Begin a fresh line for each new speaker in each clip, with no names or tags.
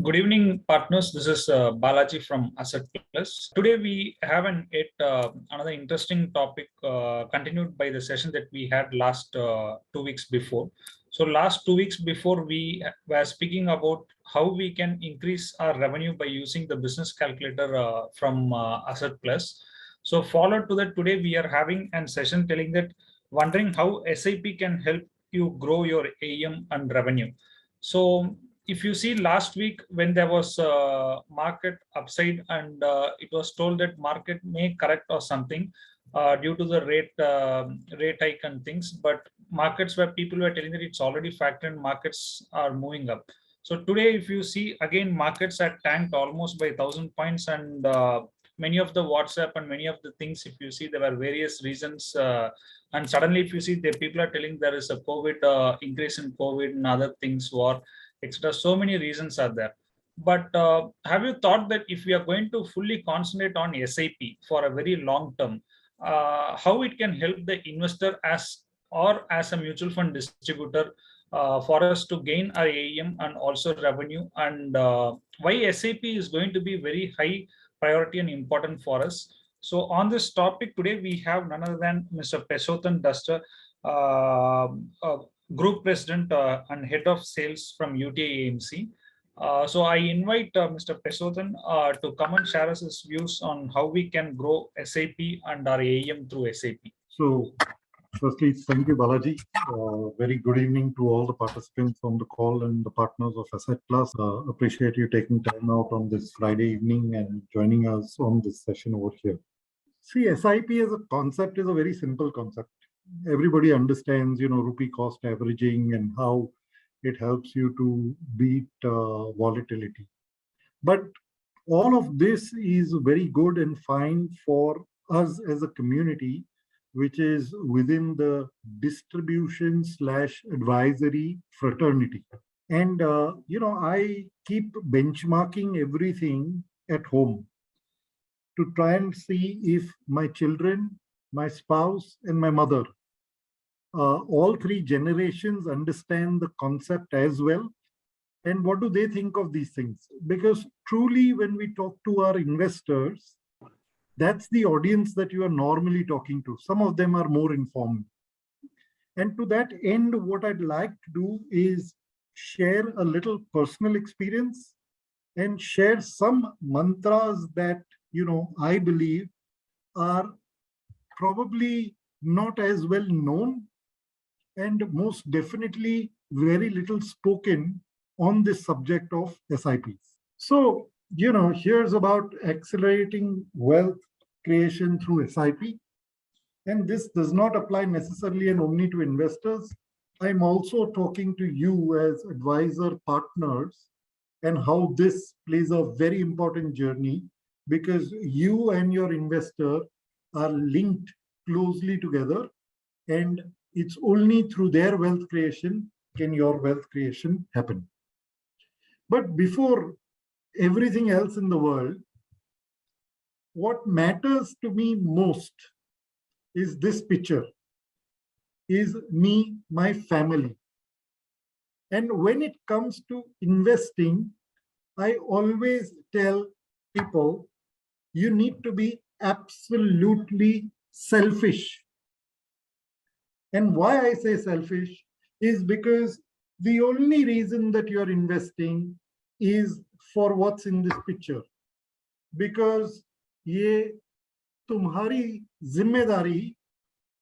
Good evening, partners. This is Balaji from AssetPlus. Today we have another interesting topic continued by the session that we had last 2 weeks before. So last 2 weeks before, we were speaking about how we can increase our revenue by using the business calculator from AssetPlus. So followed to that, today we are having a session telling that wondering how SIP can help you grow your AUM and revenue. So if you see last week when there was market upside and it was told that market may correct or something due to the rate hike and things, but markets where people were telling that it's already factored in, markets are moving up. So today, if you see again, markets are tanked almost by 1,000 points, and many of the WhatsApp and many of the things, if you see, there were various reasons. And suddenly, if you see, the people are telling there is a COVID increase in COVID and other things, war, etc. So many reasons are there. But have you thought that if we are going to fully concentrate on SIP for a very long term, how it can help the investor as a mutual fund distributor for us to gain our AUM and also revenue, and why SIP is going to be very high priority and important for us. So on this topic today, we have none other than Mr. Peshotan Dastoor, Group President and Head of Sales from UTI AMC. So I invite Mr. Peshotan to come and share us his views on how we can grow SIP and our AUM through SIP.
So firstly, thank you, Balaji. Very good evening to all the participants on the call and the partners of AssetPlus. Appreciate you taking time out on this Friday evening and joining us on this session over here. See, SIP as a concept is a very simple concept. Everybody understands, rupee cost averaging and how it helps you to beat volatility. But all of this is very good and fine for us as a community, which is within the distribution/advisory fraternity. And, I keep benchmarking everything at home to try and see if my children, my spouse, and my mother, all three generations understand the concept as well. And what do they think of these things? Because truly, when we talk to our investors, that's the audience that you are normally talking to. Some of them are more informed. And to that end, what I'd like to do is share a little personal experience and share some mantras that, I believe are probably not as well known and most definitely very little spoken on this subject of SIPs. So, here's about accelerating wealth creation through SIP. And this does not apply necessarily and only to investors. I'm also talking to you as advisor partners and how this plays a very important journey, because you and your investor are linked closely together, and it's only through their wealth creation can your wealth creation happen. But before everything else in the world, what matters to me most is this picture, is me, my family. And when it comes to investing, I always tell people, you need to be absolutely selfish. And why I say selfish is because the only reason that you're investing is for what's in this picture. Because ये तुम्हारी जिम्मेदारी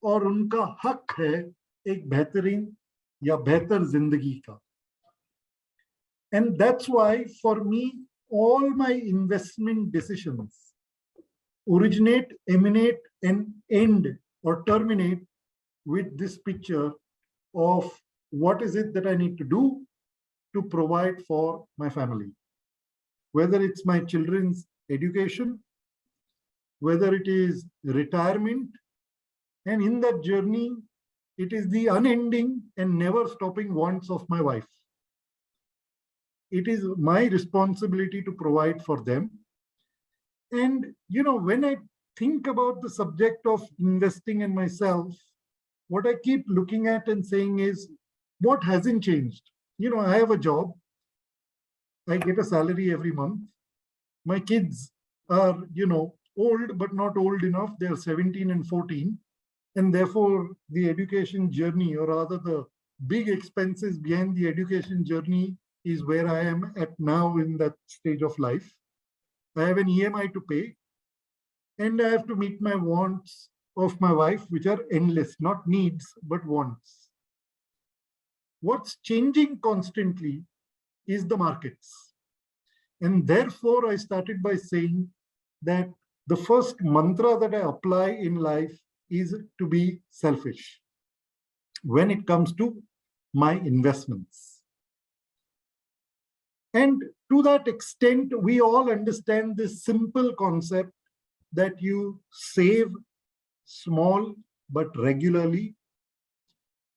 और उनका हक है एक बेहतरीन या बेहतर जिंदगी का. And that's why for me, all my investment decisions originate, emanate, and end or terminate with this picture of what is it that I need to do to provide for my family. Whether it's my children's education, whether it is retirement, and in that journey, it is the unending and never stopping wants of my wife. It is my responsibility to provide for them. And, when I think about the subject of investing in myself, what I keep looking at and saying is, what hasn't changed? I have a job. I get a salary every month. My kids are, old, but not old enough. They're 17 and 14. And therefore, the education journey, or rather the big expenses behind the education journey, is where I am at now in that stage of life. I have an EMI to pay, and I have to meet my wants of my wife, which are endless, not needs, but wants. What's changing constantly is the markets. And therefore, I started by saying that the first mantra that I apply in life is to be selfish when it comes to my investments. And to that extent, we all understand this simple concept that you save small but regularly,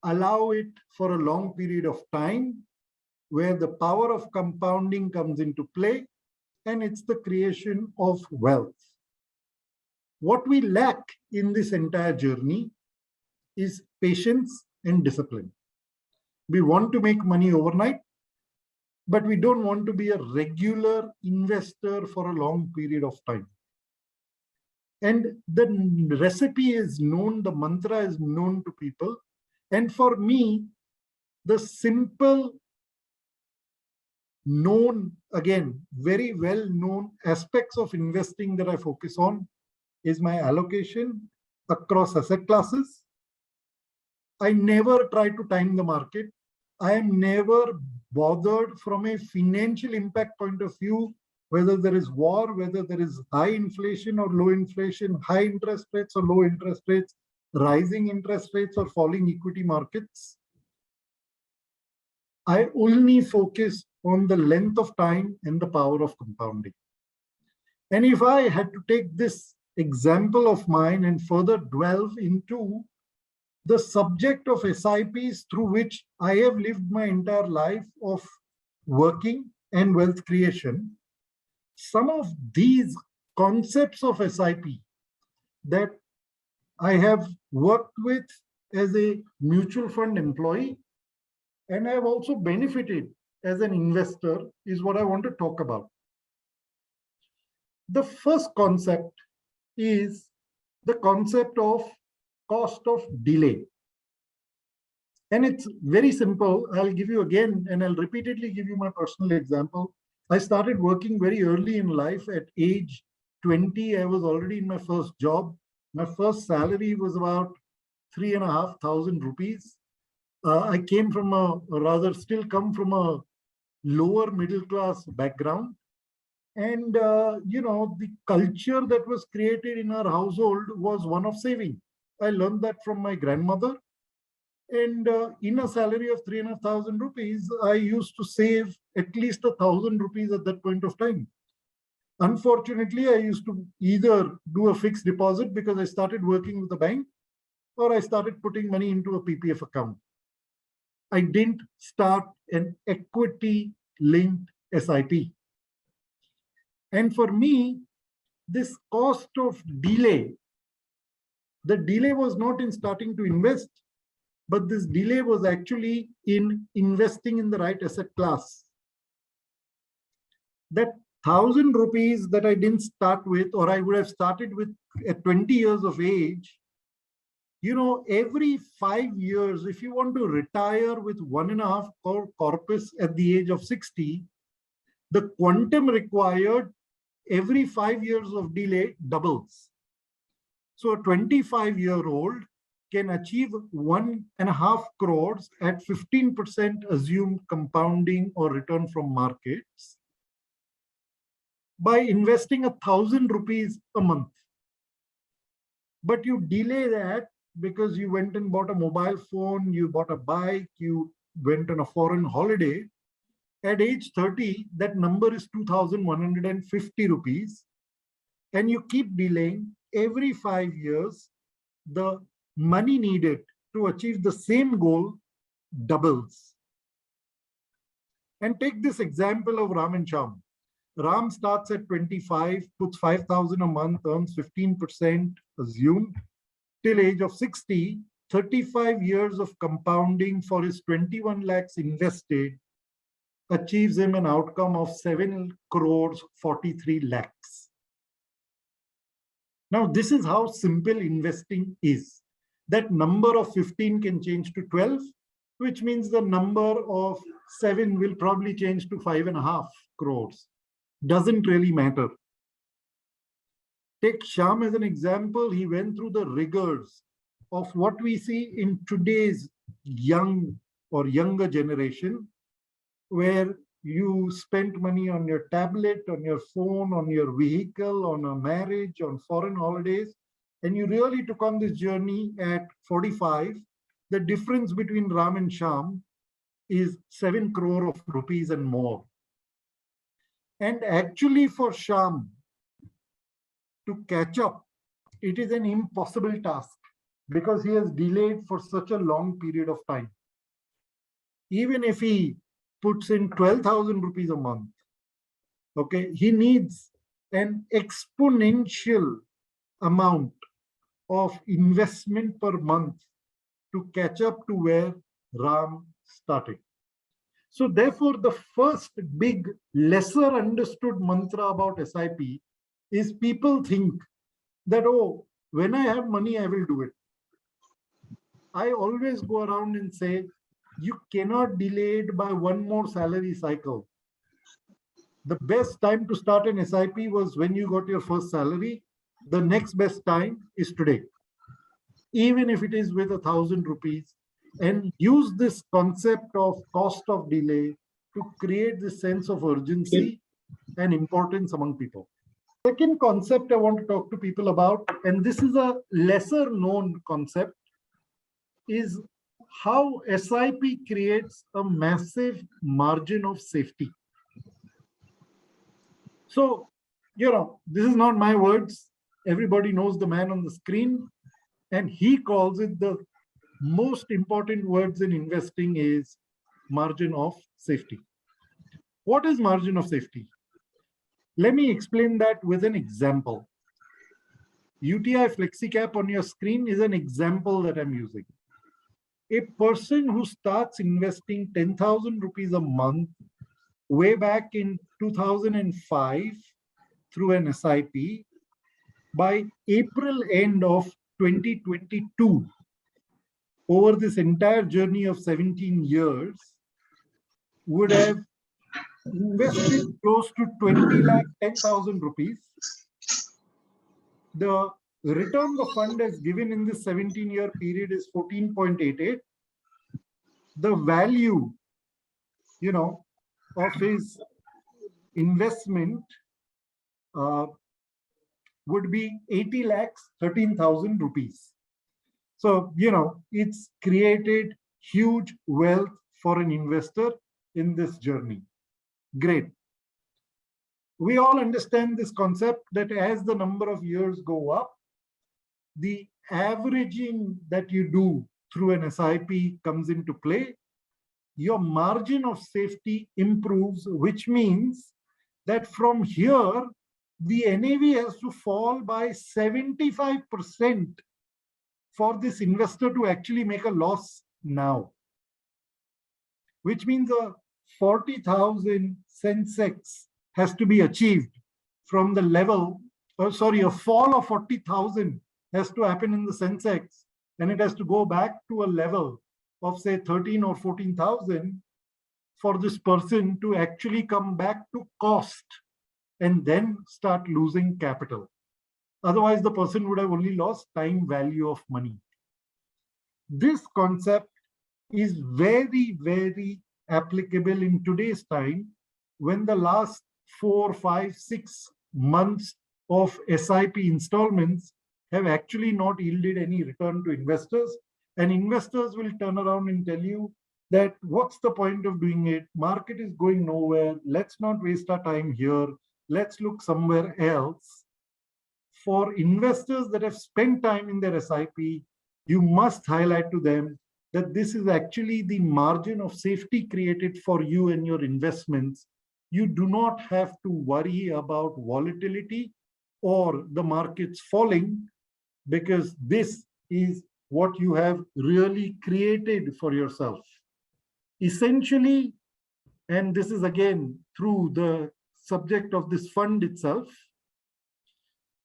allow it for a long period of time, where the power of compounding comes into play, and it's the creation of wealth. What we lack in this entire journey is patience and discipline. We want to make money overnight, but we don't want to be a regular investor for a long period of time. And the recipe is known, the mantra is known to people. And for me, the simple, known, again, very well known aspects of investing that I focus on is my allocation across asset classes. I never try to time the market. I am never bothered from a financial impact point of view, whether there is war, whether there is high inflation or low inflation, high interest rates or low interest rates, rising interest rates or falling equity markets. I only focus on the length of time and the power of compounding. And if I had to take this example of mine and further delve into the subject of SIPs, through which I have lived my entire life of working and wealth creation, some of these concepts of SIP that I have worked with as a mutual fund employee, and I have also benefited as an investor, is what I want to talk about. The first concept is the concept of cost of delay. And it's very simple. I'll give you again, and I'll repeatedly give you my personal example. I started working very early in life. At age 20, I was already in my first job. My first salary was about 3,500 rupees. I came from still come from a lower middle class background. And, the culture that was created in our household was one of saving. I learned that from my grandmother. And in a salary of 3,500 rupees, I used to save at least 1,000 rupees at that point of time. Unfortunately, I used to either do a fixed deposit because I started working with the bank, or I started putting money into a PPF account. I didn't start an equity-linked SIP. And for me, this cost of delay, the delay was not in starting to invest, but this delay was actually in investing in the right asset class. That 1,000 rupees that I didn't start with, or I would have started with at 20 years of age, every 5 years, if you want to retire with 1.5 crore corpus at the age of 60, the quantum required every 5 years of delay doubles. So a 25-year-old can achieve 1.5 crores at 15% assumed compounding or return from markets by investing 1,000 rupees a month. But you delay that because you went and bought a mobile phone, you bought a bike, you went on a foreign holiday. At age 30, that number is 2,150 rupees. And you keep delaying. Every 5 years, the money needed to achieve the same goal doubles. And take this example of Ram and Shyam. Ram starts at 25, puts 5,000 a month, earns 15% assumed. Till age of 60, 35 years of compounding for his 21 lakhs invested achieves him an outcome of 7 crores 43 lakhs. Now, this is how simple investing is. That number of 15 can change to 12, which means the number of 7 will probably change to 5.5 crores. Doesn't really matter. Take Shyam as an example. He went through the rigors of what we see in today's young or younger generation, where you spent money on your tablet, on your phone, on your vehicle, on a marriage, on foreign holidays, and you really took on this journey at 45. The difference between Ram and Shyam is 7 crore of rupees and more. And actually for Shyam to catch up, it is an impossible task because he has delayed for such a long period of time. Even if he puts in 12,000 rupees a month, okay, he needs an exponential amount of investment per month to catch up to where Ram started. So therefore, the first big lesser understood mantra about SIP is people think that, oh, when I have money, I will do it. I always go around and say, you cannot delay it by one more salary cycle. The best time to start an SIP was when you got your first salary. The next best time is today, even if it is with 1,000 rupees, and use this concept of cost of delay to create this sense of urgency and importance among people. Second concept I want to talk to people about, and this is a lesser known concept, is how SIP creates a massive margin of safety. So, this is not my words. Everybody knows the man on the screen, and he calls it the most important words in investing is margin of safety. What is margin of safety? Let me explain that with an example. UTI Flexicap on your screen is an example that I'm using. A person who starts investing 10,000 rupees a month way back in 2005 through an SIP, by April end of 2022, over this entire journey of 17 years, would have invested close to 20 lakh 10,000 rupees. The return the fund has given in this 17-year period is 14.88. The value, of his investment would be 80 lakhs 13,000 rupees. So, it's created huge wealth for an investor in this journey. Great. We all understand this concept that as the number of years go up, the averaging that you do through an SIP comes into play. Your margin of safety improves, which means that from here, the NAV has to fall by 75% for this investor to actually make a loss now, which means a 40,000 Sensex has to be achieved from the level, a fall of 40,000 has to happen in the Sensex, and it has to go back to a level of say 13 or 14,000 for this person to actually come back to cost and then start losing capital. Otherwise, the person would have only lost time value of money. This concept is very, very applicable in today's time when the last 4, 5, 6 months of SIP installments have actually not yielded any return to investors. And investors will turn around and tell you that what's the point of doing it? Market is going nowhere. Let's not waste our time here. Let's look somewhere else. For investors that have spent time in their SIP, you must highlight to them that this is actually the margin of safety created for you and your investments. You do not have to worry about volatility or the markets falling, because this is what you have really created for yourself. Essentially, and this is again through the subject of this fund itself,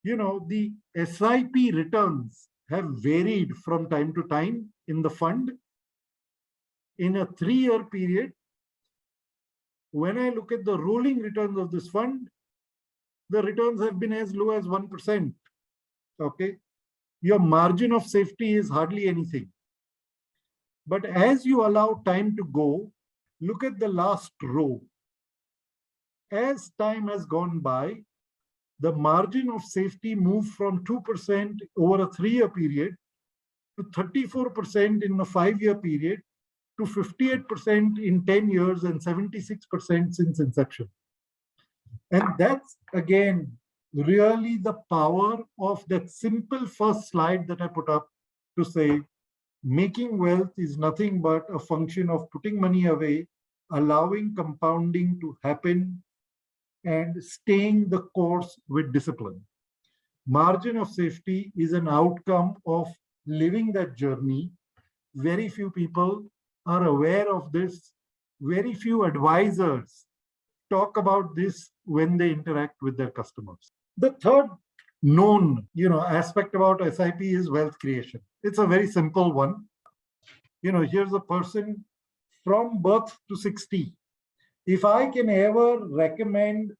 the SIP returns have varied from time to time in the fund. In a 3-year period, when I look at the rolling returns of this fund, the returns have been as low as 1%. Okay. Your margin of safety is hardly anything. But as you allow time to go, look at the last row. As time has gone by, the margin of safety moved from 2% over a 3-year period to 34% in a 5-year period to 58% in 10 years and 76% since inception. And that's, again, really the power of that simple first slide that I put up to say, making wealth is nothing but a function of putting money away, allowing compounding to happen, and staying the course with discipline. Margin of safety is an outcome of living that journey. Very few people are aware of this. Very few advisors talk about this when they interact with their customers. The third known, aspect about SIP is wealth creation. It's a very simple one. Here's a person from birth to 60. If I can ever recommend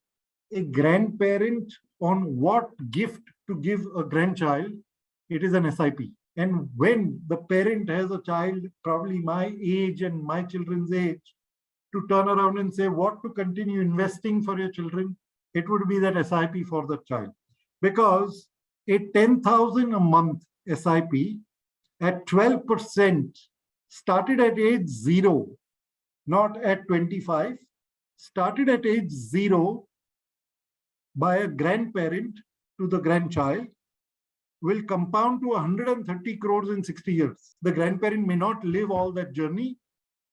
a grandparent on what gift to give a grandchild, it is an SIP. And when the parent has a child, probably my age and my children's age, to turn around and say what to continue investing for your children, it would be that SIP for the child. Because a 10,000 a month SIP at 12% started at age 0, not at 25, started at age 0 by a grandparent to the grandchild, will compound to 130 crores in 60 years. The grandparent may not live all that journey,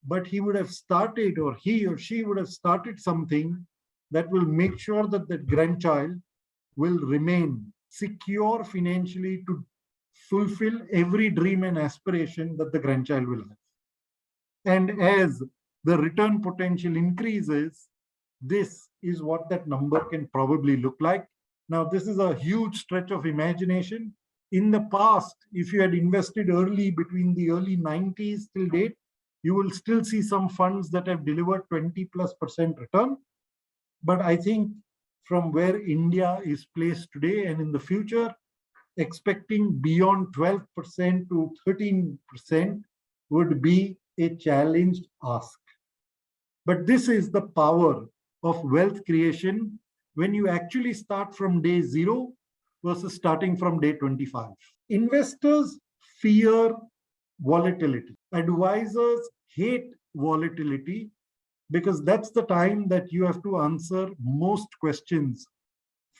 but he would have started, or he or she would have started something that will make sure that the grandchild will remain secure financially to fulfill every dream and aspiration that the grandchild will have. And as the return potential increases, this is what that number can probably look like. Now, this is a huge stretch of imagination. In the past, if you had invested early between the early 90s till date, you will still see some funds that have delivered 20+% return. But I think from where India is placed today and in the future, expecting beyond 12% to 13% would be a challenged ask. But this is the power of wealth creation when you actually start from day 0 versus starting from day 25. Investors fear volatility. Advisors hate volatility because that's the time that you have to answer most questions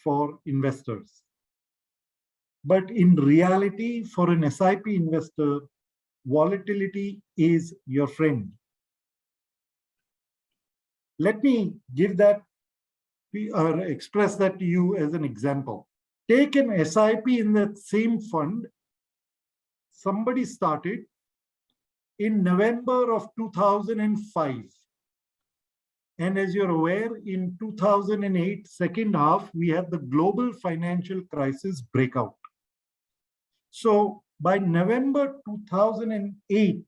for investors. But in reality, for an SIP investor, volatility is your friend. Let me give that or express that to you as an example. Take an SIP in that same fund. Somebody started in November of 2005. And as you're aware, in 2008, second half, we had the global financial crisis breakout. So by November 2008,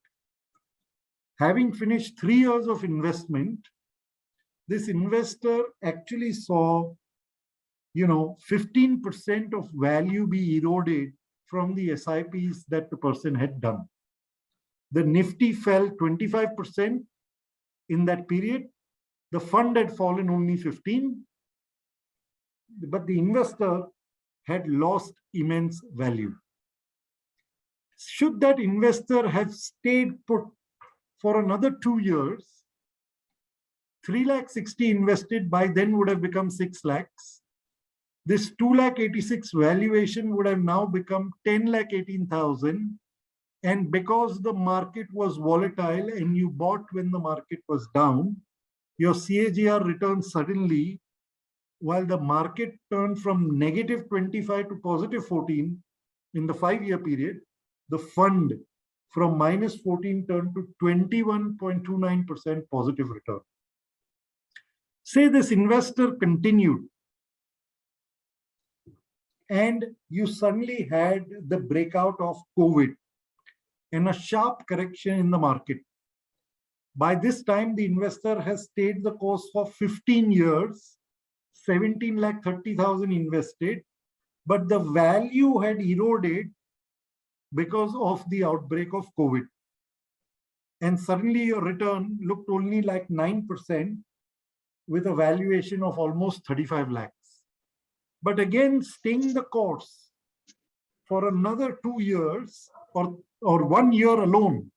having finished 3 years of investment, this investor actually saw, 15% of value be eroded from the SIPs that the person had done. The Nifty fell 25% in that period. The fund had fallen only 15%, but the investor had lost immense value. Should that investor have stayed put for another 2 years, 3,60,000 invested by then would have become 6 lakhs. This 2,86,000 valuation would have now become 10,18,000. And because the market was volatile and you bought when the market was down, your CAGR return suddenly, while the market turned from -25 to +14 in the 5-year period, the fund from -14 turned to 21.29% positive return. Say this investor continued and you suddenly had the breakout of COVID and a sharp correction in the market. By this time, the investor has stayed the course for 15 years, 17,30,000 invested, but the value had eroded because of the outbreak of COVID. And suddenly your return looked only like 9% with a valuation of almost 35 lakhs. But again, staying the course for another 2 years or 1 year alone,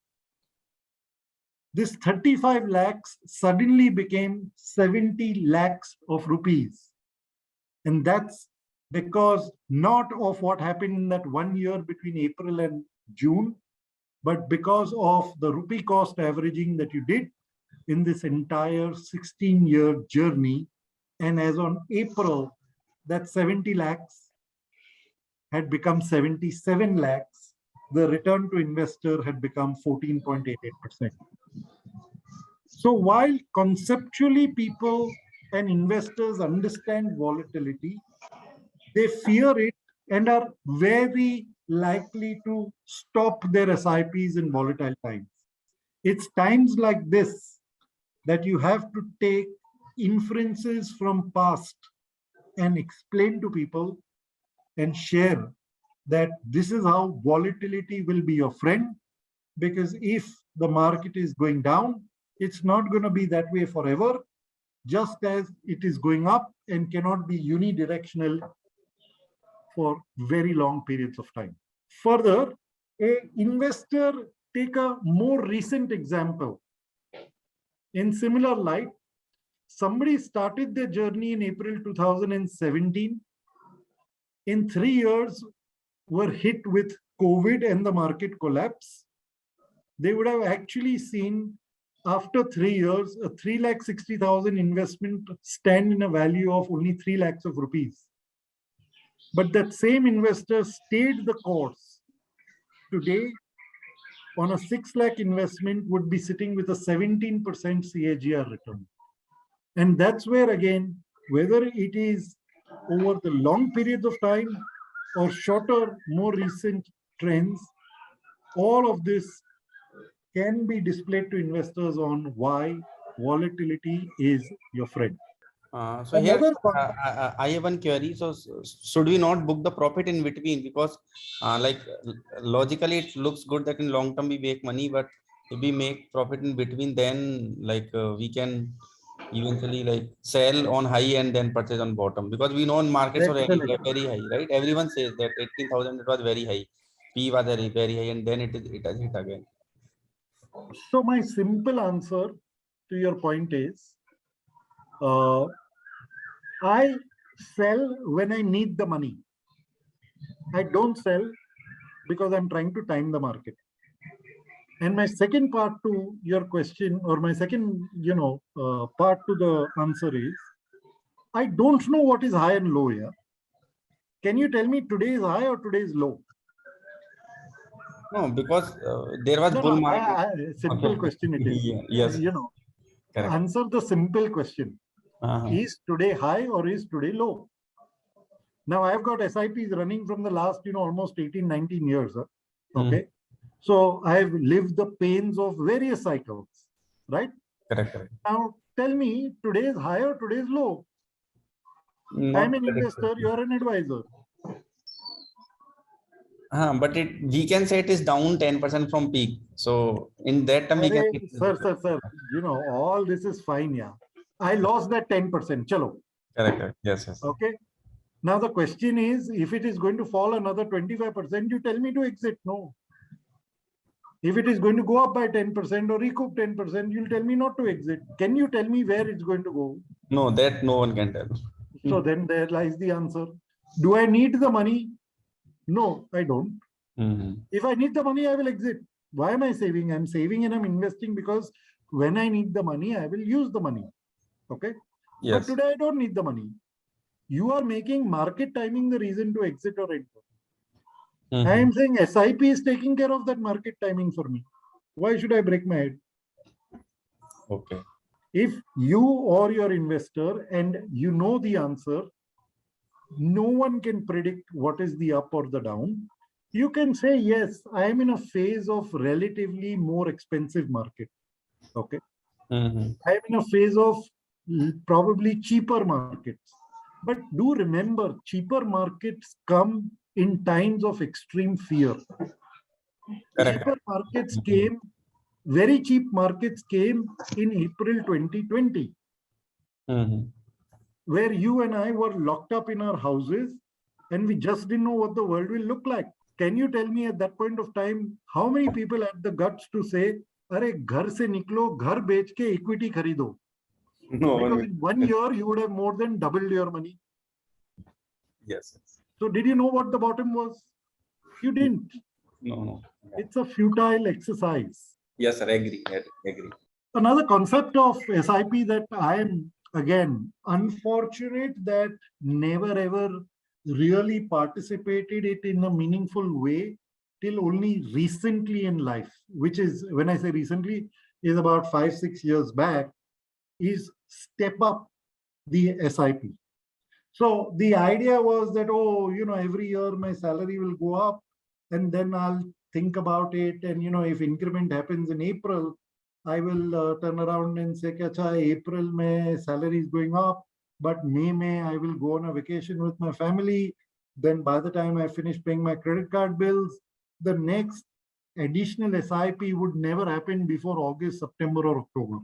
this 35 lakhs suddenly became 70 lakhs of rupees. And that's because not of what happened in that 1 year between April and June, but because of the rupee cost averaging that you did in this entire 16-year journey. And as on April, that 70 lakhs had become 77 lakhs. The return to investor had become 14.88%. So while conceptually people and investors understand volatility, they fear it and are very likely to stop their SIPs in volatile times. It's times like this that you have to take inferences from past and explain to people and share that this is how volatility will be your friend, because if the market is going down, it's not going to be that way forever, just as it is going up and cannot be unidirectional for very long periods of time. Further, an investor, take a more recent example. In similar light, somebody started their journey in April 2017. In 3 years, were hit with COVID and the market collapse. They would have actually seen after 3 years, a 3,60,000 investment stand in a value of only 3 lakhs of rupees. But that same investor stayed the course. Today, on a 6 lakh investment would be sitting with a 17% CAGR return. And that's where, again, whether it is over the long periods of time or shorter, more recent trends, all of this can be displayed to investors on why volatility is your friend.
So here I have one query. So should we not book the profit in between? Because like logically it looks good that in long term we make money, but if we make profit in between, then like we can eventually like sell on high and then purchase on bottom, because we know markets are very high, right? Everyone says that 18,000 it was very high, P was very high, and then it has hit again.
So my simple answer to your point is, I sell when I need the money. I don't sell because I'm trying to time the market. And my second part to your question, or my second, part to the answer is, I don't know what is high and low here. Can you tell me today is high or today is low?
No, because there was bull market.
Simple question it is.
Yes.
Answer the simple question. Is today high or is today low? Now I've got SIPs running from the last, almost 18, 19 years. Okay. So I've lived the pains of various cycles, right?
Correct.
Now tell me, today is high or today is low? I'm an investor, you're an advisor.
But we can say it is down 10% from peak. So in that time we can.
Sir, all this is fine, yeah. I lost that 10%. Chalo.
Correct. Yes.
Okay. Now the question is, if it is going to fall another 25%, you tell me to exit. No. If it is going to go up by 10% or recoup 10%, you'll tell me not to exit. Can you tell me where it's going to go?
No, that no one can tell.
So then there lies the answer. Do I need the money? No, I don't. If I need the money, I will exit. Why am I saving? I'm saving and I'm investing because when I need the money, I will use the money. Okay.
Yes.
But today I don't need the money. You are making market timing the reason to exit or enter. I am saying SIP is taking care of that market timing for me. Why should I break my head?
Okay.
If you or your investor and you know the answer, no one can predict what is the up or the down. You can say, yes, I am in a phase of relatively more expensive market. Okay.
Mhm.
I am in a phase of probably cheaper markets. But do remember, cheaper markets come in times of extreme fear.
Correct.
Cheaper markets came, very cheap markets came in April 2020,
Mhm.
where you and I were locked up in our houses and we just didn't know what the world will look like. Can you tell me at that point of time, how many people had the guts to say, "Arey, ghar se niklo, ghar bech ke equity kharido"?
No one
Because
will.
in 1 year, you would have more than doubled your money.
Yes.
So did you know what the bottom was? You didn't.
No, no.
It's a futile exercise.
Yes, sir. Agree. Agree.
Another concept of SIP that I am, again, unfortunate that never ever really participated it in a meaningful way till only recently in life, which is, when I say recently, is about 5-6 years back, is step up the SIP. So the idea was that, oh, every year my salary will go up and then I'll think about it. And, if increment happens in April, I will turn around and say, Acha, April, my salary is going up, but May, I will go on a vacation with my family. Then by the time I finish paying my credit card bills, the next additional SIP would never happen before August, September, or October.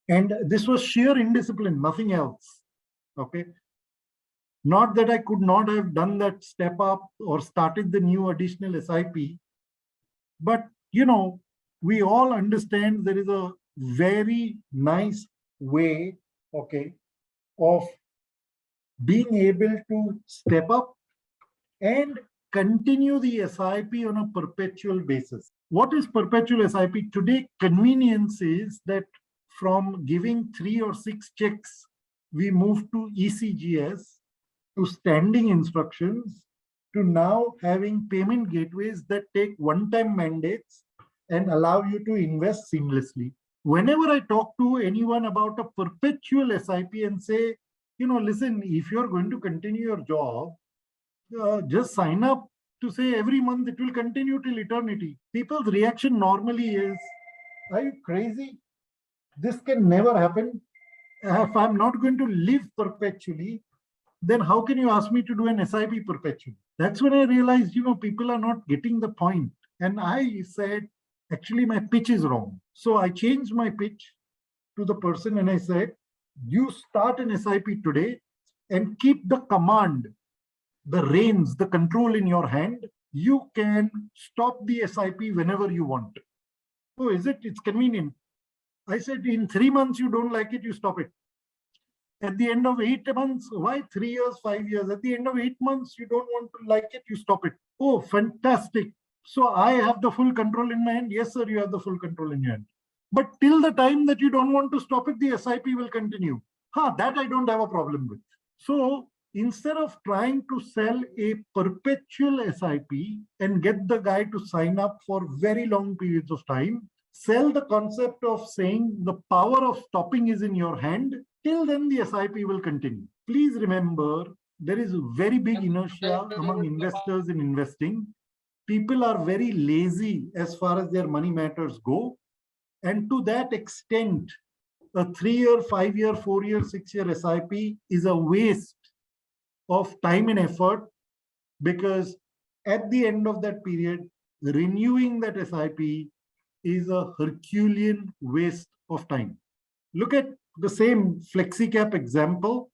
And this was sheer indiscipline, nothing else. Okay. Not that I could not have done that step up or started the new additional SIP, but we all understand there is a very nice way, okay, of being able to step up and continue the SIP on a perpetual basis. What is perpetual SIP? Today, convenience is that from giving 3 or 6 checks, we move to ECGS, to standing instructions, to now having payment gateways that take one-time mandates and allow you to invest seamlessly. Whenever I talk to anyone about a perpetual SIP and say, listen, if you're going to continue your job, just sign up to say every month it will continue till eternity. People's reaction normally is, are you crazy? This can never happen. If I'm not going to live perpetually, then how can you ask me to do an SIP perpetually? That's when I realized, people are not getting the point. And I said, actually, my pitch is wrong. So I changed my pitch to the person and I said, you start an SIP today and keep the command, the reins, the control in your hand. You can stop the SIP whenever you want. Oh, is it? It's convenient. I said, in 3 months, you don't like it, you stop it. At the end of 8 months, why 3 years, 5 years? At the end of 8 months, you don't want to like it, you stop it. Oh, fantastic. So I have the full control in my hand. Yes, sir, you have the full control in your hand. But till the time that you don't want to stop it, the SIP will continue. That I don't have a problem with. So instead of trying to sell a perpetual SIP and get the guy to sign up for very long periods of time, sell the concept of saying the power of stopping is in your hand. Till then, the SIP will continue. Please remember, there is very big inertia among investors in investing. People are very lazy as far as their money matters go. And to that extent, a 3-year, 5-year, 4-year, 6-year SIP is a waste of time and effort, because at the end of that period, renewing that SIP is a Herculean waste of time. Look at the same Flexicap example.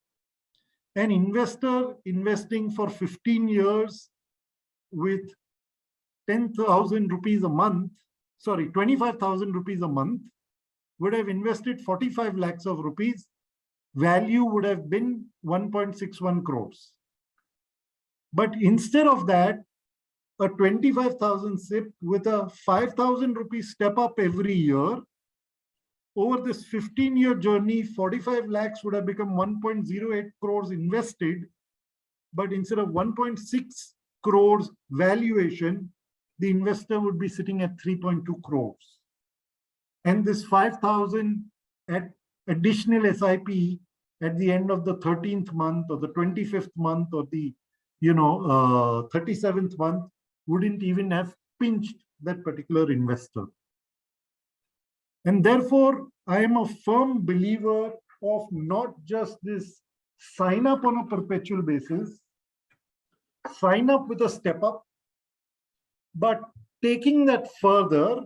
An investor investing for 15 years with 10,000 rupees a month, 25,000 rupees a month, would have invested 45 lakhs of rupees. Value would have been 1.61 crores. But instead of that, a 25,000 SIP with a 5,000 rupees step up every year, over this 15-year journey, 45 lakhs would have become 1.08 crores invested. But instead of 1.6 crores valuation, the investor would be sitting at 3.2 crores. And this 5,000 at additional SIP at the end of the 13th month or the 25th month or the 37th month wouldn't even have pinched that particular investor. And therefore, I am a firm believer of not just this sign up on a perpetual basis, sign up with a step up, but taking that further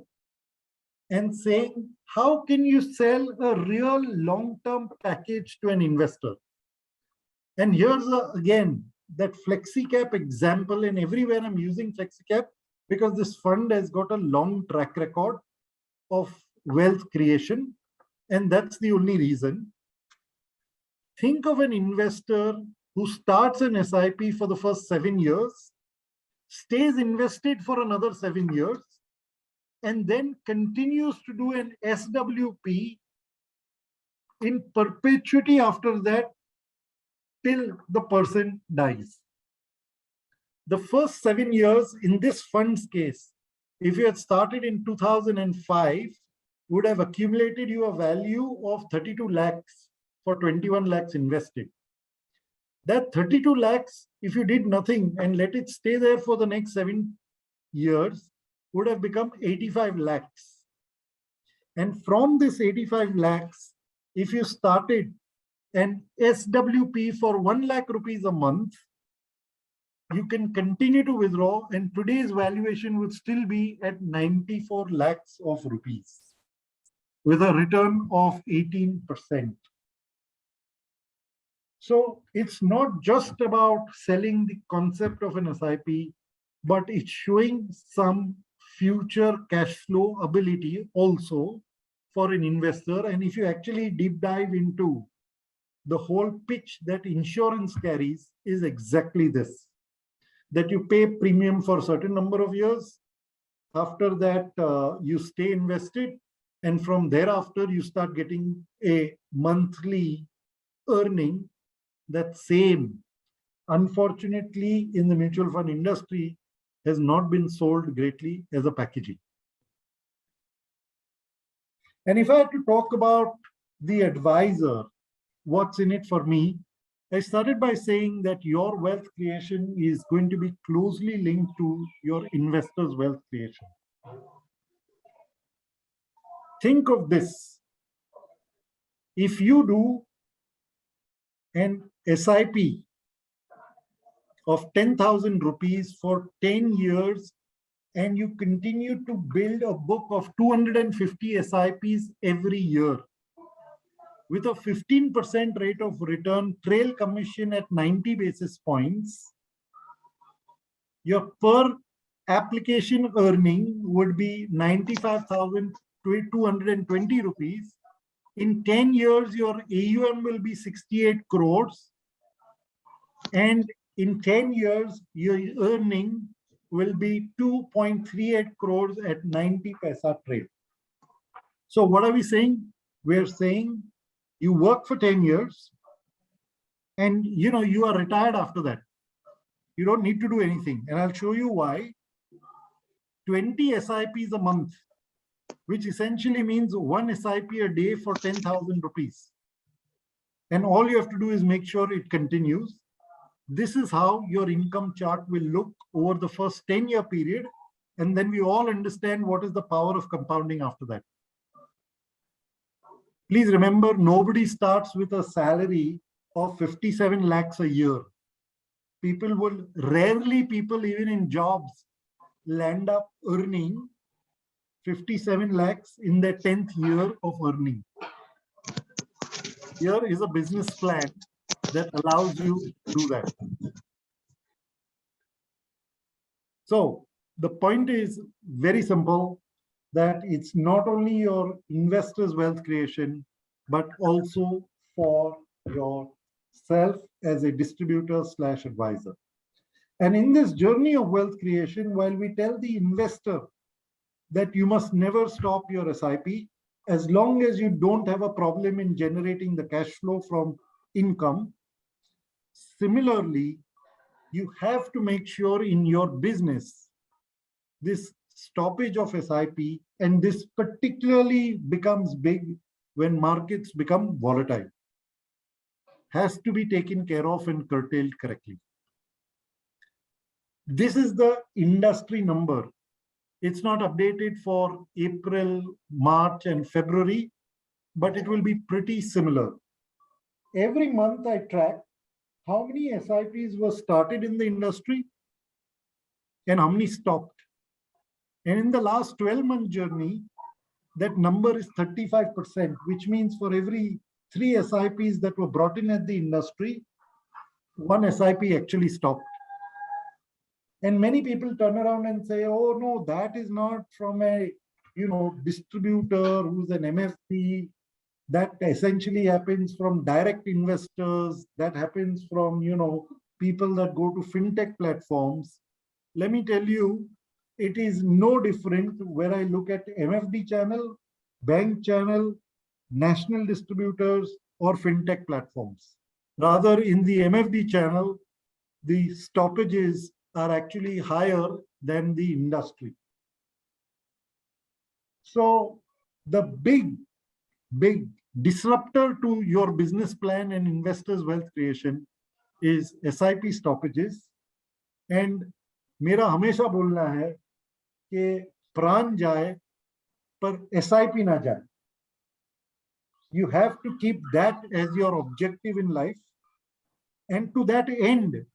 and saying, how can you sell a real long-term package to an investor? And here's again, that Flexicap example, and everywhere I'm using Flexicap because this fund has got a long track record of wealth creation, and that's the only reason. Think of an investor who starts an SIP for the first 7 years, stays invested for another 7 years, and then continues to do an SWP in perpetuity after that till the person dies. The first 7 years in this fund's case, if you had started in 2005, would have accumulated you a value of 32 lakhs for 21 lakhs invested. That 32 lakhs, if you did nothing and let it stay there for the next 7 years, would have become 85 lakhs. And from this 85 lakhs, if you started an SWP for 1 lakh rupees a month, you can continue to withdraw, and today's valuation would still be at 94 lakhs of rupees with a return of 18%. So it's not just about selling the concept of an SIP, but it's showing some future cash flow ability also for an investor. And if you actually deep dive into the whole pitch that insurance carries, is exactly this, that you pay premium for a certain number of years. After that, you stay invested. And from thereafter, you start getting a monthly earning. That same, unfortunately, in the mutual fund industry, has not been sold greatly as a packaging. And if I had to talk about the advisor, what's in it for me, I started by saying that your wealth creation is going to be closely linked to your investor's wealth creation. Think of this. If you do an SIP of 10,000 rupees for 10 years, and you continue to build a book of 250 SIPs every year with a 15% rate of return, trail commission at 90 basis points, your per application earning would be 95,220 rupees. In 10 years, your AUM will be 68 crores. And in 10 years, your earning will be 2.38 crores at 90 paisa trade. So what are we saying? We're saying you work for 10 years and you are retired after that. You don't need to do anything. And I'll show you why. 20 SIPs a month, which essentially means 1 SIP a day for 10,000 rupees. And all you have to do is make sure it continues. This is how your income chart will look over the first 10-year period. And then we all understand what is the power of compounding after that. Please remember, nobody starts with a salary of 57 lakhs a year. Rarely people even in jobs land up earning 57 lakhs in their 10th year of earning. Here is a business plan that allows you to do that. So the point is very simple, that it's not only your investors' wealth creation, but also for yourself as a distributor/advisor. And in this journey of wealth creation, while we tell the investor that you must never stop your SIP, as long as you don't have a problem in generating the cash flow from income, similarly, you have to make sure in your business, this stoppage of SIP, and this particularly becomes big when markets become volatile. Has to be taken care of and curtailed correctly. This is the industry number. It's not updated for April, March, and February, but it will be pretty similar. Every month I track how many SIPs were started in the industry and how many stopped. And in the last 12-month journey, that number is 35%, which means for every 3 SIPs that were brought in at the industry, 1 SIP actually stopped. And many people turn around and say, oh no, that is not from a distributor who's an MFP. That essentially happens from direct investors. That happens from people that go to fintech platforms. Let me tell you, it is no different where I look at MFD channel, bank channel, national distributors, or fintech platforms. Rather, in the MFD channel, the stoppages are actually higher than the industry. So the big disruptor to your business plan and investors' wealth creation is SIP stoppages. And मेरा हमेशा बोलना है कि प्राण जाए पर SIP ना जाए. You have to keep that as your objective in life. And to that end,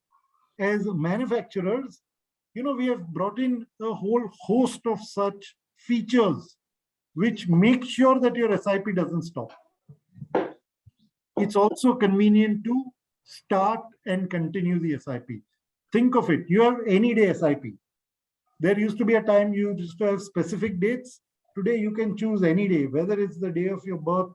as manufacturers, we have brought in a whole host of such features which make sure that your SIP doesn't stop. It's also convenient to start and continue the SIP. Think of it, you have any day SIP. There used to be a time you used to have specific dates. Today you can choose any day, whether it's the day of your birth,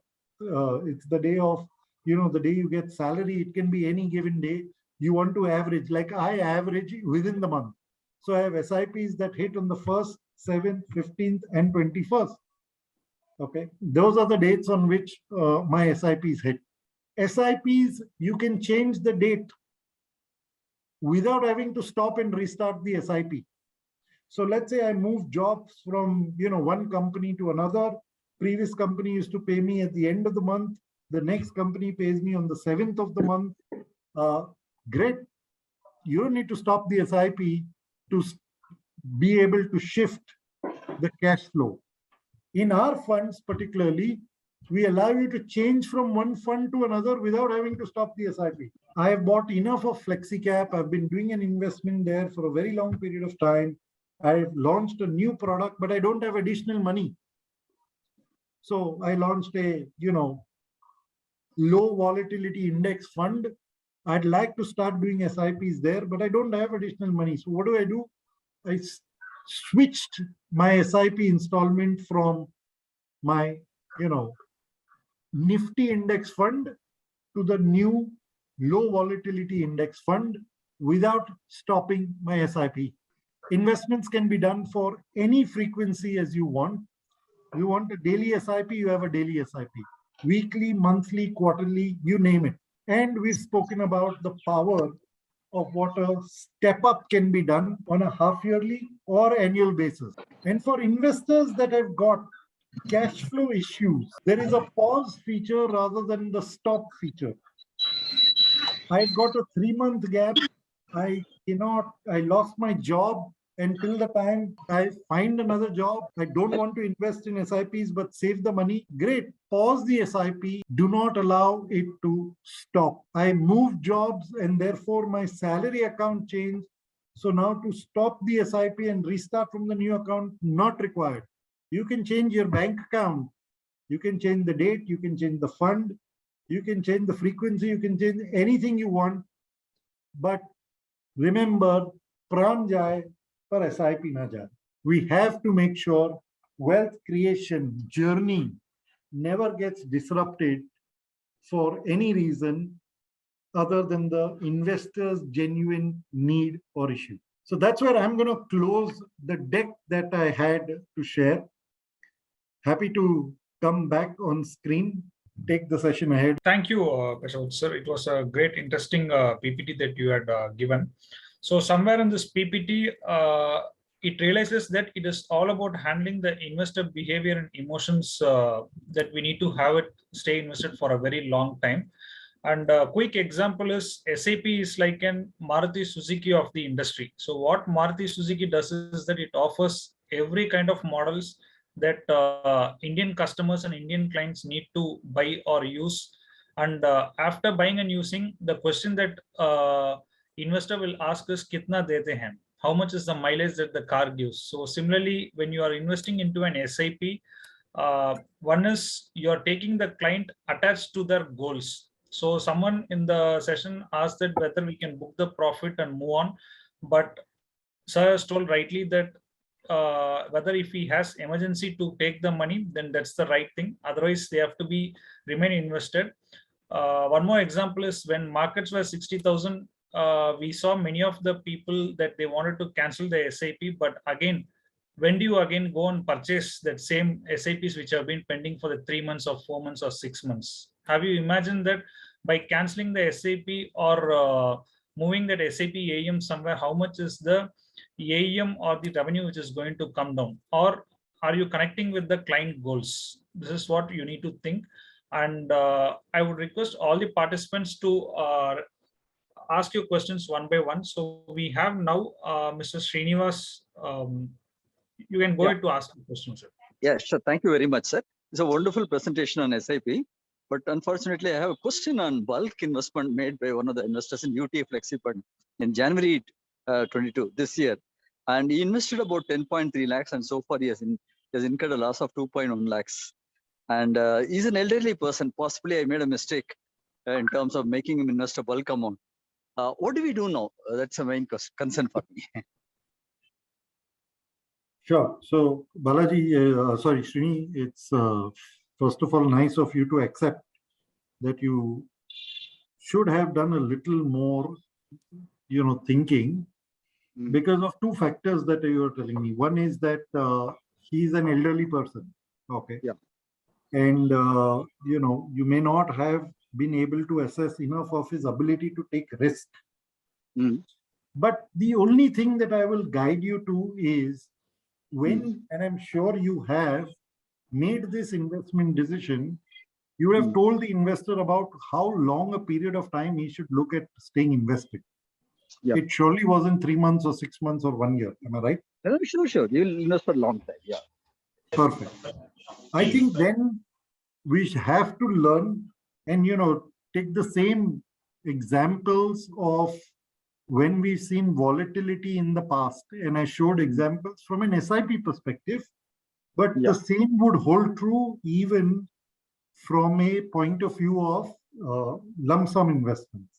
it's the day of, the day you get salary, it can be any given day. You want to average, like I average within the month. So I have SIPs that hit on the 1st, 7th, 15th, and 21st. Okay, those are the dates on which my SIPs hit. SIPs, you can change the date without having to stop and restart the SIP. So let's say I move jobs from one company to another. Previous company used to pay me at the end of the month. The next company pays me on the 7th of the month. Great. You don't need to stop the SIP to be able to shift the cash flow. In our funds particularly, we allow you to change from one fund to another without having to stop the SIP. I have bought enough of Flexicap. I've been doing an investment there for a very long period of time. I've launched a new product, but I don't have additional money. So I launched a, low volatility index fund. I'd like to start doing SIPs there, but I don't have additional money. So what do? I switched my SIP installment from my, Nifty index fund to the new low volatility index fund without stopping my SIP. Investments can be done for any frequency as you want. You want a daily SIP, you have a daily SIP. Weekly, monthly, quarterly, you name it. And we've spoken about the power of what a step up can be done on a half yearly or annual basis. And for investors that have got cash flow issues, there is a pause feature rather than the stop feature. I got a 3-month gap. I lost my job until the time I find another job. I don't want to invest in SIPs, but save the money. Great. Pause the SIP. Do not allow it to stop. I moved jobs and therefore my salary account changed. So now to stop the SIP and restart from the new account, not required. You can change your bank account. You can change the date. You can change the fund. You can change the frequency. You can change anything you want. But remember, pran jaye, par SIP na jaye. We have to make sure wealth creation journey never gets disrupted for any reason other than the investor's genuine need or issue. So that's where I'm going to close the deck that I had to share. Happy to come back on screen, take the session ahead.
Thank you, Peshotan sir. It was a great, interesting PPT that you had given. So somewhere in this PPT, it realizes that it is all about handling the investor behavior and emotions, that we need to have it stay invested for a very long time. And a quick example is SAP is like an Maruti Suzuki of the industry. So what Maruti Suzuki does is that it offers every kind of models that Indian customers and Indian clients need to buy or use. And after buying and using, the question that investor will ask is kitna dete hain, how much is the mileage that the car gives. So similarly, when you are investing into an SIP, one is you're taking the client attached to their goals. So someone in the session asked that whether we can book the profit and move on, but sir has told rightly that whether if he has emergency to take the money, then that's the right thing. Otherwise, they have to be remain invested. One more example is when markets were 60,000, we saw many of the people that they wanted to cancel the SIP, but again, when do you again go and purchase that same SIPs which have been pending for the 3 months or 4 months or 6 months? Have you imagined that by canceling the SIP or moving that SIP AUM somewhere, how much is the AUM or the revenue which is going to come down? Or are you connecting with the client goals? This is what you need to think. And I would request all the participants to ask your questions one by one. So we have now Mr. Srinivas. You can go ahead to ask the questions, sir.
Yeah, sure. Thank you very much, sir. It's a wonderful presentation on SIP. But unfortunately, I have a question on bulk investment made by one of the investors in UTI Flexicap in January 22 this year. And he invested about 10.3 lakhs, and so far he has incurred a loss of 2.1 lakhs. And he's an elderly person. Possibly I made a mistake in terms of making him invest a bulk amount. What do we do now? That's a main concern for me.
Sure. So, Balaji, sorry, Srini, it's first of all nice of you to accept that you should have done a little more, thinking because of two factors that you are telling me. One is that he's an elderly person. Okay.
Yeah.
And, you may not have been able to assess enough of his ability to take risk. But the only thing that I will guide you to is when, and I'm sure you have made this investment decision, you would have told the investor about how long a period of time he should look at staying invested. Yeah. It surely wasn't 3 months or 6 months or 1 year. Am I right?
Sure. You'll invest for a long time. Yeah.
Perfect. I think then we have to learn and, take the same examples of when we've seen volatility in the past. And I showed examples from an SIP perspective, but the same would hold true even from a point of view of lump sum investments.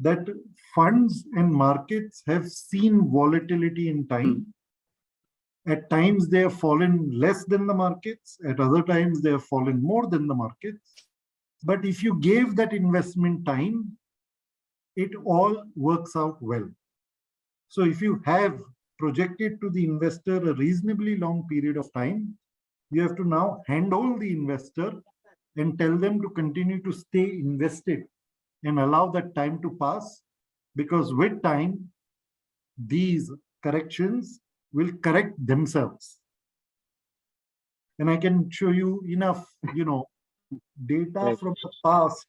That funds and markets have seen volatility in time. At times they have fallen less than the markets. At other times they have fallen more than the markets. But if you gave that investment time, it all works out well. So if you have projected to the investor a reasonably long period of time, you have to now handhold the investor and tell them to continue to stay invested and allow that time to pass, because with time, these corrections will correct themselves. And I can show you enough, data from the past,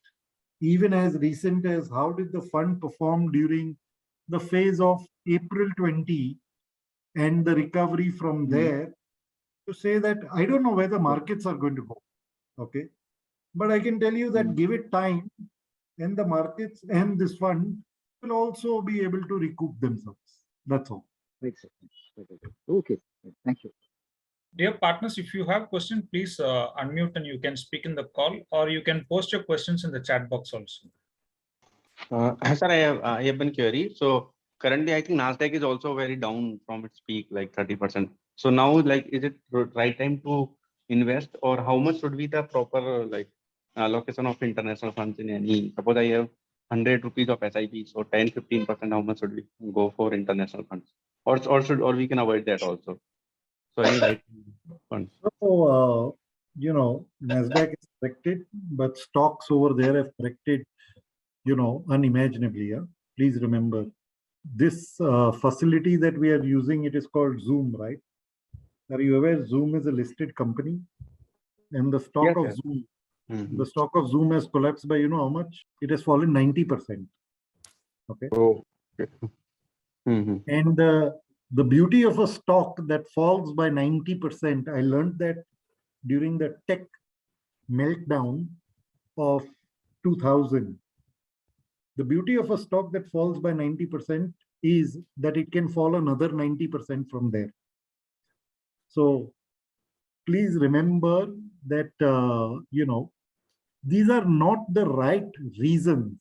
even as recent as how did the fund perform during the phase of April 20 and the recovery from there, to say that I don't know where the markets are going to go. Okay. But I can tell you that give it time and the markets and this fund will also be able to recoup themselves. That's all.
Okay. Thank you.
Dear partners, if you have questions, please unmute and you can speak in the call, or you can post your questions in the chat box also.
Sir, I have been query. So currently, I think Nasdaq is also very down from its peak, like 30%. So now, is it right time to invest, or how much should be the proper allocation of international funds in any? Suppose I have 100 rupees of SIP, so 10-15%. How much should we go for international funds, or we can avoid that also? So any right funds.
So Nasdaq is corrected, but stocks over there have corrected, unimaginably. Yeah? Please remember, this facility that we are using, it is called Zoom, right? Are you aware Zoom is a listed company? And the stock
Yes,
of
yes.
Zoom,
Mhm.
the stock of Zoom has collapsed by, you know how much? It has fallen 90%. Okay.
Oh. Okay. Mhm.
And the beauty of a stock that falls by 90%, I learned that during the tech meltdown of 2000. The beauty of a stock that falls by 90% is that it can fall another 90% from there. So please remember that, these are not the right reasons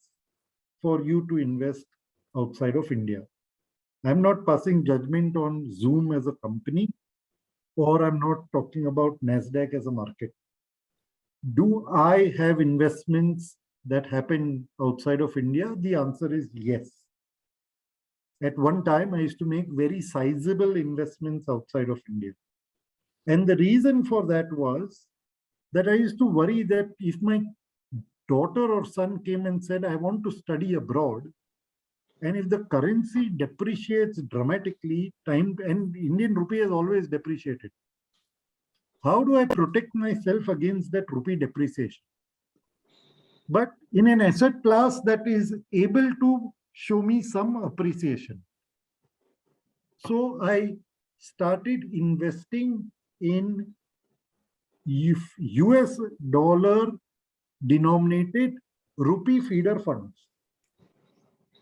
for you to invest outside of India. I'm not passing judgment on Zoom as a company, or I'm not talking about NASDAQ as a market. Do I have investments that happen outside of India? The answer is yes. At one time, I used to make very sizable investments outside of India. And the reason for that was that I used to worry that if my daughter or son came and said, I want to study abroad, and if the currency depreciates dramatically, and Indian rupee has always depreciated, how do I protect myself against that rupee depreciation? But in an asset class that is able to show me some appreciation. So I started investing in US dollar denominated rupee feeder funds.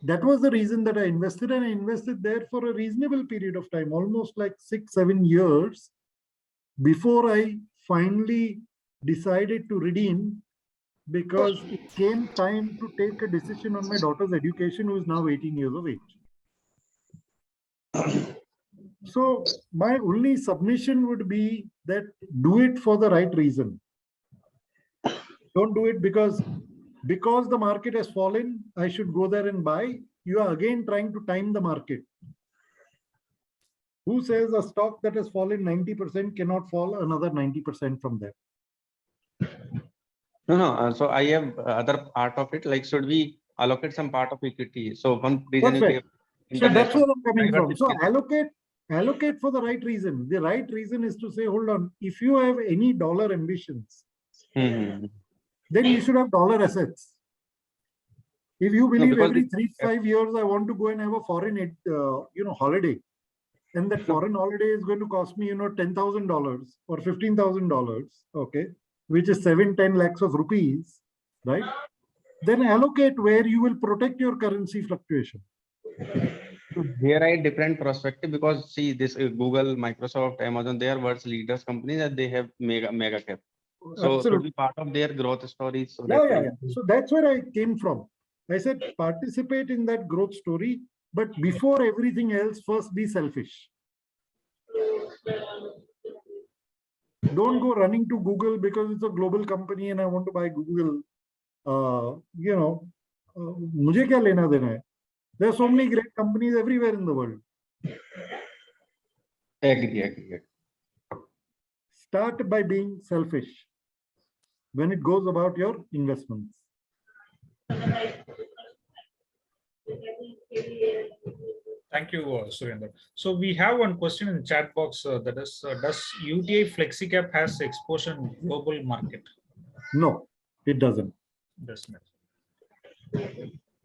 That was the reason that I invested, and I invested there for a reasonable period of time, almost like 6-7 years, before I finally decided to redeem, because it came time to take a decision on my daughter's education, who is now 18 years of age. So my only submission would be that do it for the right reason. Don't do it because the market has fallen, I should go there and buy. You are again trying to time the market. Who says a stock that has fallen 90% cannot fall another 90% from there?
No. So I have other part of it. Like, should we allocate some part of equity? So one reason is
Perfect.
we
So that's
international
where I'm coming from. So
diversification.
allocate for the right reason. The right reason is to say, hold on, if you have any dollar ambitions,
Mhm.
then you should have dollar assets. If you believe
because
every 3-5 years I want to go and have a foreign holiday, and that foreign holiday is going to cost me $10,000 or $15,000, okay, which is 7-10 lakhs of rupees, right? Then allocate where you will protect your currency fluctuation.
Here I different perspective, because see this Google, Microsoft, Amazon, they are world's leaders companies, that they have mega cap. So should be
Absolutely.
part of their growth story. So
Yeah. So that's where I came from. I said participate in that growth story, but before everything else, first be selfish. Don't go running to Google because it's a global company and I want to buy Google. मुझे क्या लेना देना है? There are so many great companies everywhere in the world.
Agree.
Start by being selfish when it goes about your investments.
Thank you, Surendra. So we have one question in the chat box, that is, does UTI Flexicap has exposure in global market?
No, it doesn't.
Does not.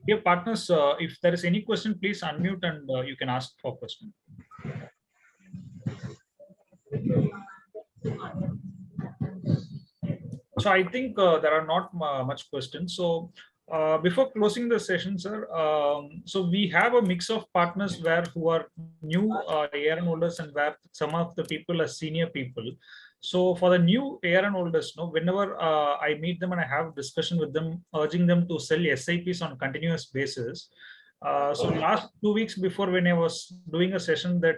Dear partners, if there is any question, please unmute and you can ask for question. So I think there are not much questions. So before closing the session, sir, so we have a mix of partners who are new ARN holders and where some of the people are senior people. So for the new ARN holders, whenever I meet them and I have discussion with them, urging them to sell SIPs on a continuous basis. So last 2 weeks before, when I was doing a session that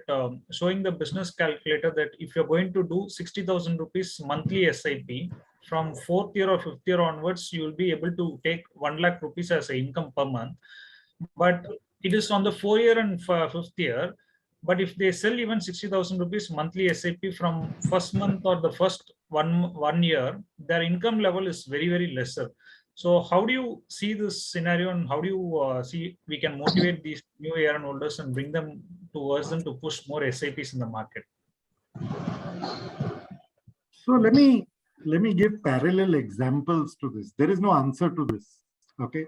showing the business calculator that if you're going to do 60,000 rupees monthly SIP, from 4th year or 5th year onwards, you will be able to take 1 lakh rupees as an income per month. But it is on the 4th year and 5th year. But if they sell even 60,000 rupees monthly SIP from first month or the first one year, their income level is very, very lesser. So how do you see this scenario, and how do you see we can motivate these new ARN holders and bring them towards them to push more SIPs in the market?
So let me give parallel examples to this. There is no answer to this. Okay.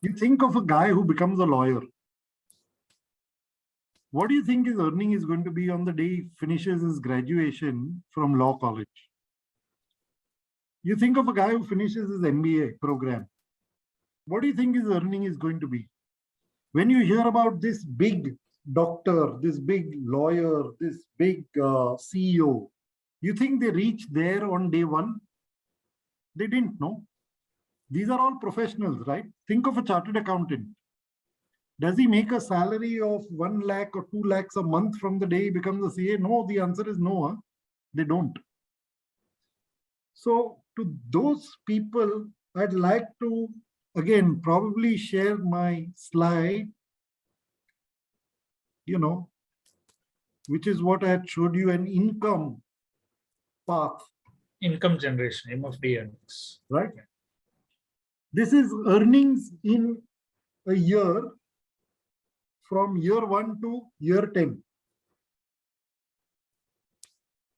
You think of a guy who becomes a lawyer. What do you think his earning is going to be on the day he finishes his graduation from law college? You think of a guy who finishes his MBA program. What do you think his earning is going to be? When you hear about this big doctor, this big lawyer, this big CEO, you think they reached there on day one? They didn't know. These are all professionals, right? Think of a chartered accountant. Does he make a salary of 1 lakh or 2 lakhs a month from the day he becomes a CA? No, the answer is no. Huh? They don't. So to those people, I'd like to, again, probably share my slide, which is what I had showed you, an income path.
Income generation, MFD earnings.
Right? This is earnings in a year from year 1 to year 10.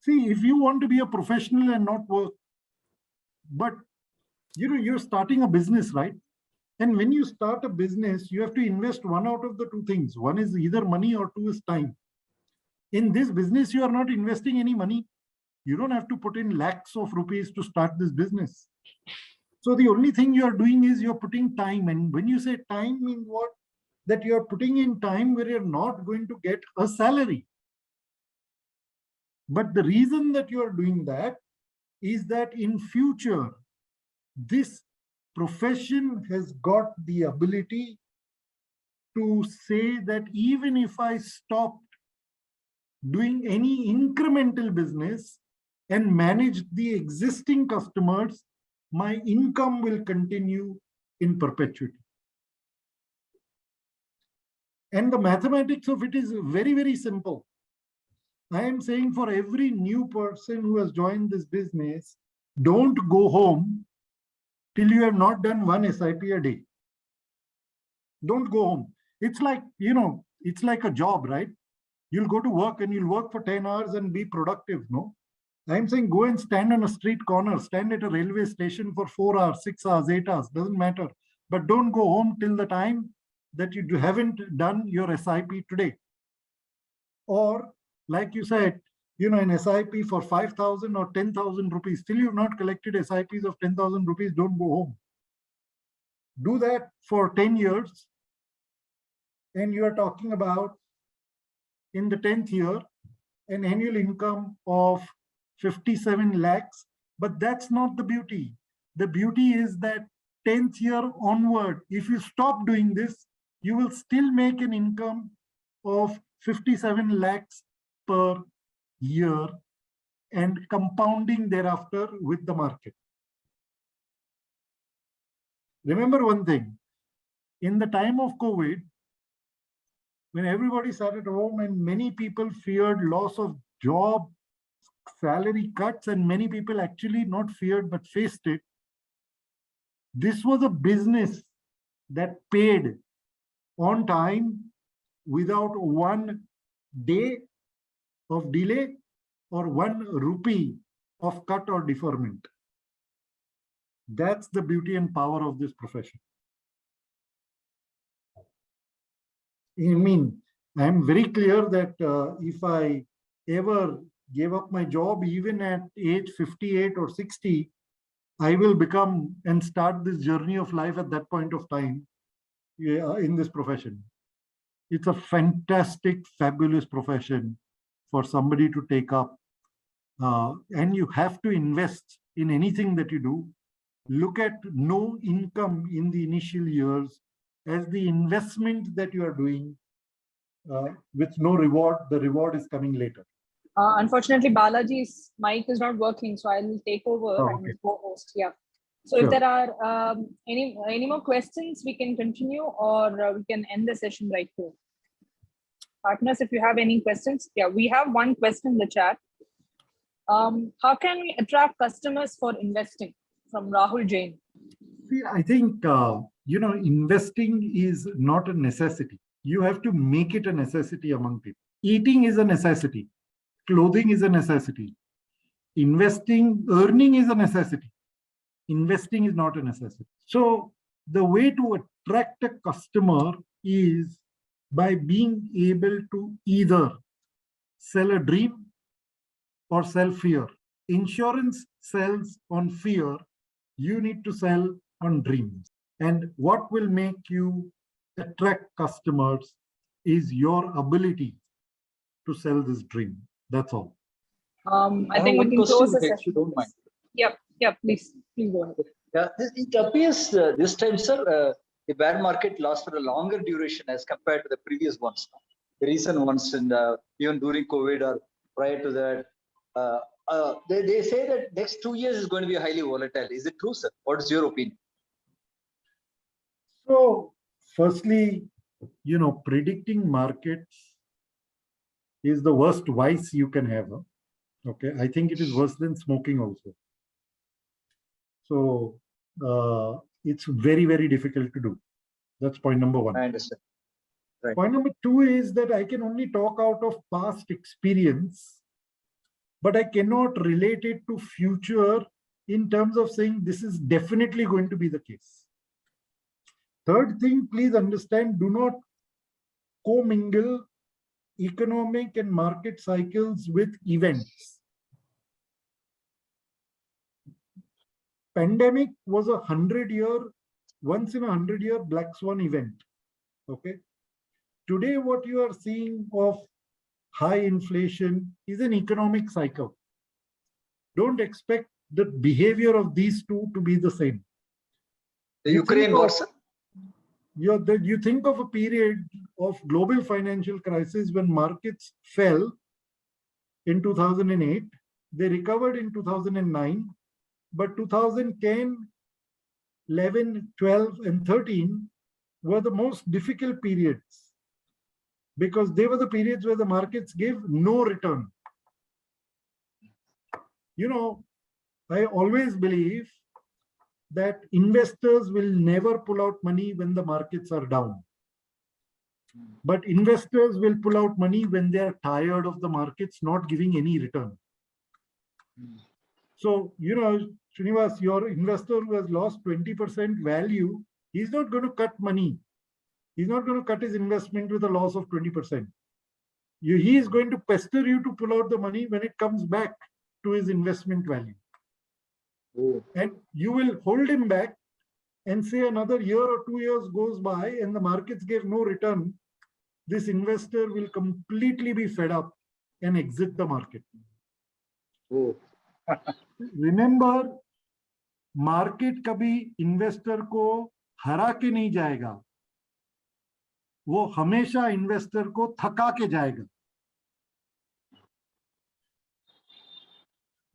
See, if you want to be a professional and not work, but you're starting a business, right? And when you start a business, you have to invest one out of the two things. One is either money or two is time. In this business, you are not investing any money. You don't have to put in lakhs of rupees to start this business. So the only thing you are doing is you're putting time. And when you say time means what? That you're putting in time where you're not going to get a salary. But the reason that you are doing that is that in future, this profession has got the ability to say that even if I stopped doing any incremental business and manage the existing customers, my income will continue in perpetuity. And the mathematics of it is very, very simple. I am saying for every new person who has joined this business, don't go home till you have not done one SIP a day. Don't go home. It's like, it's like a job, right? You'll go to work and you'll work for 10 hours and be productive, no? I'm saying go and stand on a street corner, stand at a railway station for 4 hours, 6 hours, 8 hours, doesn't matter. But don't go home till the time that you haven't done your SIP today. Or like you said, an SIP for 5,000 or 10,000 rupees, still you've not collected SIPs of 10,000 rupees, don't go home. Do that for 10 years. And you are talking about, in the 10th year, an annual income of 57 lakhs. But that's not the beauty. The beauty is that 10th year onward, if you stop doing this, you will still make an income of 57 lakhs per year and compounding thereafter with the market. Remember one thing, in the time of COVID, when everybody sat at home and many people feared loss of job, salary cuts, and many people actually not feared but faced it, this was a business that paid on time without 1 day of delay or 1 rupee of cut or deferment. That's the beauty and power of this profession. I mean, I'm very clear that if I ever gave up my job, even at age 58 or 60, I will become and start this journey of life at that point of time in this profession. It's a fantastic, fabulous profession for somebody to take up. And you have to invest in anything that you do. Look at no income in the initial years as the investment that you are doing with no reward. The reward is coming later.
Unfortunately, Balaji's mic is not working, so I'll take over and co-host. Yeah. So if there are any more questions, we can continue, or we can end the session right here. Partners, if you have any questions, we have one question in the chat. How can we attract customers for investing? From Rahul Jain.
See, I think, investing is not a necessity. You have to make it a necessity among people. Eating is a necessity. Clothing is a necessity. Investing, earning is a necessity. Investing is not a necessity. So the way to attract a customer is by being able to either sell a dream or sell fear. Insurance sells on fear. You need to sell on dreams. And what will make you attract customers is your ability to sell this dream. That's all.
I think we can close the session.
If you don't mind.
Yep, please go ahead.
Yeah, it appears this time, sir, the bear market lasts for a longer duration as compared to the previous ones, the recent ones, and even during COVID or prior to that. They say that next 2 years is going to be highly volatile. Is it true, sir? What is your opinion?
So, firstly, predicting markets is the worst vice you can have. Okay, I think it is worse than smoking also. So it's very, very difficult to do. That's point number one.
I understand. Right.
Point number two is that I can only talk out of past experience, but I cannot relate it to future in terms of saying this is definitely going to be the case. Third thing, please understand, do not commingle economic and market cycles with events. Pandemic was once in a 100-year black swan event. Okay. Today, what you are seeing of high inflation is an economic cycle. Don't expect the behavior of these two to be the same.
The Ukraine war, sir?
You think of a period of global financial crisis when markets fell in 2008, they recovered in 2009, but 2010, 11, 12, and 13 were the most difficult periods because they were the periods where the markets gave no return. I always believe that investors will never pull out money when the markets are down. But investors will pull out money when they are tired of the markets not giving any return. So, Srinivas, your investor who has lost 20% value, he's not going to cut money. He's not going to cut his investment with a loss of 20%. He is going to pester you to pull out the money when it comes back to his investment value.
Oh.
And you will hold him back and say another year or 2 years goes by and the markets gave no return. This investor will completely be fed up and exit the market.
Oh.
Remember, market कभी investor को हरा के नहीं जाएगा, वो हमेशा investor को थका के जाएगा.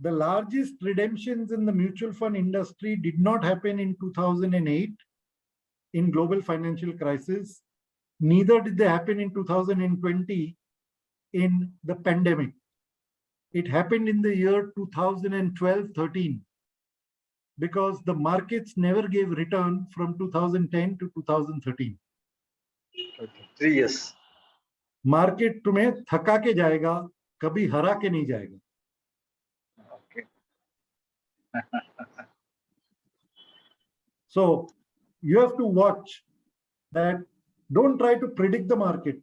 The largest redemptions in the mutual fund industry did not happen in 2008 in global financial crisis. Neither did they happen in 2020 in the pandemic. It happened in the year 2012-13 because the markets never gave return from 2010 to 2013.
Okay. 3 years.
Market तुम्हें थका के जाएगा, कभी हरा के नहीं जाएगा.
Okay.
So you have to watch that. Don't try to predict the market.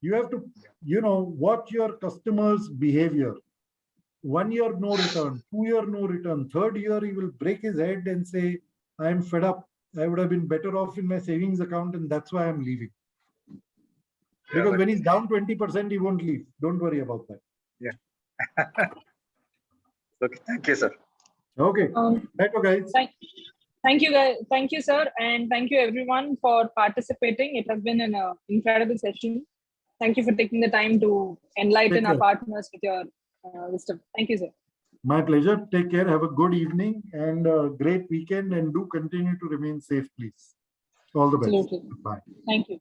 You have to, watch your customers' behavior. 1 year, no return. 2 year, no return. 3rd year, he will break his head and say, I am fed up. I would have been better off in my savings account and that's why I'm leaving. Because when he's down 20%, he won't leave. Don't worry about that.
Yeah. Okay. Thank you, sir.
Okay. Thank you, guys.
Thank you, guys. Thank you, sir. And thank you, everyone, for participating. It has been an incredible session. Thank you for taking the time to enlighten our partners with your wisdom. Thank you, sir.
My pleasure. Take care. Have a good evening and a great weekend, and do continue to remain safe, please. All the best.
Absolutely.
Bye.
Thank you.